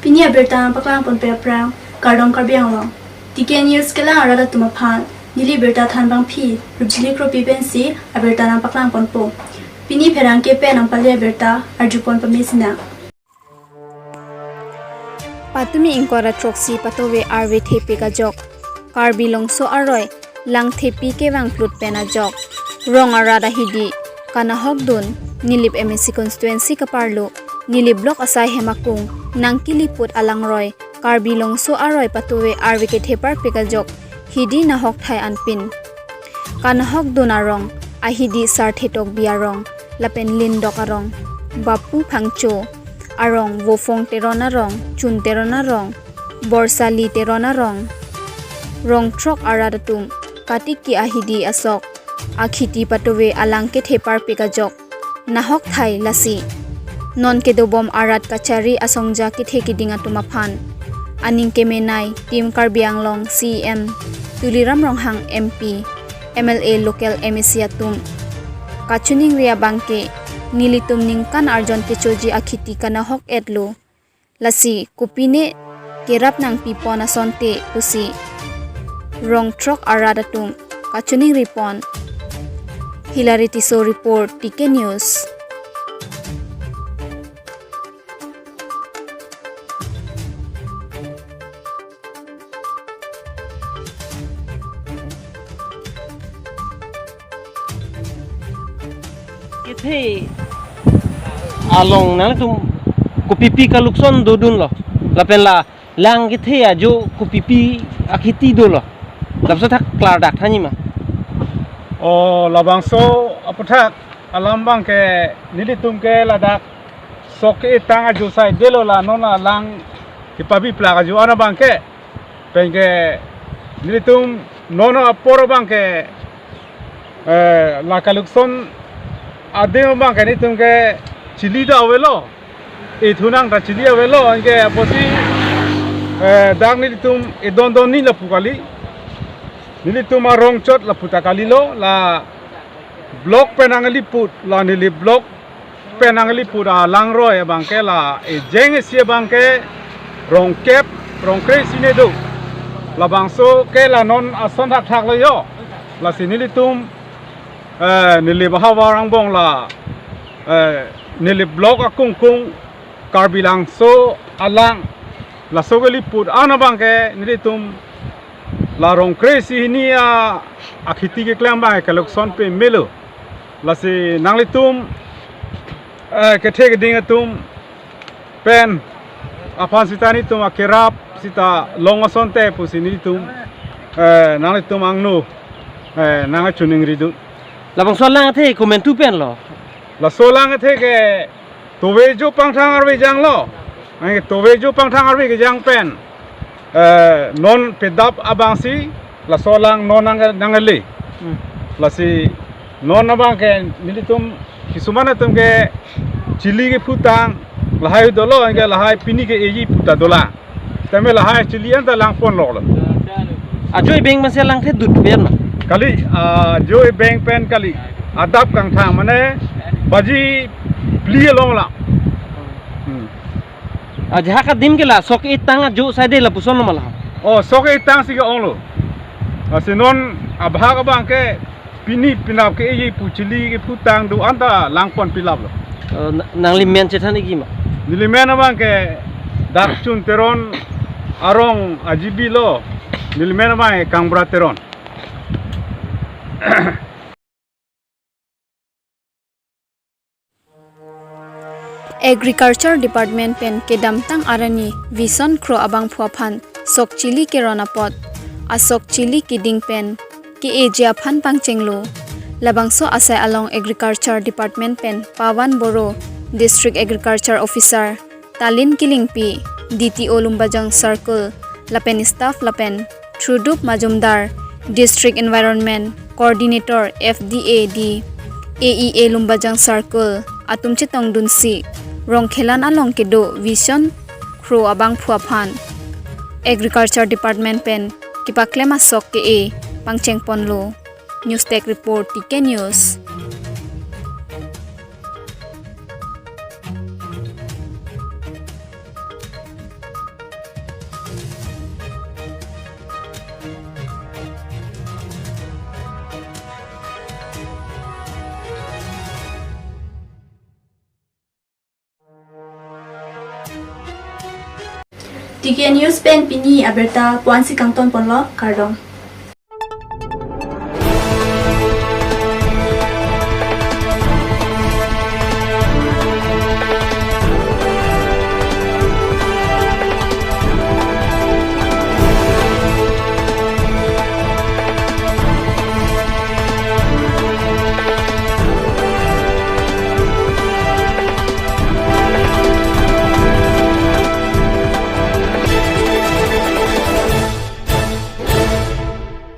Pini aberta paklang pon prang kardong karbiang long. Tiken news kelang arada tumaphan. Nili berta than bang phi rubjili kro pipensi aberta nang paklang pon po. Pini perang ke pen ang palia berta arjupon pamisina. Patumi ingkora troksi patowe arwe thepi ka jok. Karbi longso aroy lang thepi ke wang plut pena jok. Rong arada hidi kana hokdun nilip MSC constituency ka parlo. Nilip blok asai hemakung nang kiliput alang roy. Karbi longso aroy patowe arwe ke thepar peka jok. Hidi na hok thai anpin. Kana hokdun arong ahidi sar thetok biarong. Lapen lindok arong. Bapu phangcho. Arong wofong terona rong, chun terona rong, borsali terona rong, rong trok aradatum, katik ki ahidi asok, akhiti patowe alang ke thepar pekajok, nahok thai lasi, non ke dobom arat kachari asongja ke theki dinga tumaphan, aning ke menai tim karbiang long CM, tuliram rong hang MP, MLA local emisiatum, kachuning ria bangke, nilitum ningkan arjon kechoji akhiti kana hok etlo lasi kupine kerap nang pipo na sonte pusi rong trok aradatum kachuning ripon Hilary Tiso report TK News. Ite along nang tum kupipi ka lukson dodun lo lapen la lang kithe ajo kupipi akhiti do lo lapsa thak klar dak thani ma o labangso apathak alambang ke nilitum ke ladak soke tanga jo sai delo la nona lang ipabi plaga jo ana bangke penge nilitum nono aporo bangke la kalukson ade bangke nitum ke chili da awelo e thunang da chili awelo ange aposi dang nilitum e don ni la pukali nilitum arong chot la putakali lo la blok penangali put la nili blok penangali put a langro e bangke la e jeng sia bangke rong kep rong kre sine do la bangso ke la non ason thak thak lo yo la sinilitum nili bahawarang bong la nili blok akung karbilang so alang la sogali put ana bangke nilitum la rong kresi ni akhiti ke klang bang kalokson pe melo la si nanglitum ke thek ding tum pen apan sitani tum akerap sita longason te pusini tum nanglitum angno nanga chuning ridu labang so lang the comment tu pen lo la solang the ke towejo pangthang arwe jang lo ai towejo pangthang arwe ke jang pen non pedap abangsi la solang non nangale la si non abang ke nilitum kisumana tum ke chili ke putang lahai dolo ange lahai pini ke eji puta dola tame lahai chili anta lang pon lo ajo beng man se lang the dut pen ma kali joy bank pen kali adap kang thang mane baji pli long la aja ka dim ke la sok itang ajo sai de la puson mala oh sok itang si ke onglo asinon abha bang ke pini pinap ke eji puchili ke putang du anta lang pon pilap lo nang limen che thani gi ma nilimen bang ke dak chun teron arong ajibi lo nilimen bang kangbra teron Agriculture Department pen kedam tang arani vision kro abang phuaphan sok chili ke ronapot asok chili kiding pen ke eja phan pangchenglo labangso asai along Agriculture Department pen Pawan Boro District Agriculture Officer Talin Kilingpi DTO Lumbajang Circle lapen staff lapen Trudup Majumdar District Environment Coordinator FDAD AEA Lumbajang Circle atumche tongdunsi rong khelan along kedo vision kro abang phuaphan Agriculture Department pen kipaklema sok ke e pangcheng ponlo News Tech Report TK News. TK News pen pini aberta puan si kangton ponlo kardom.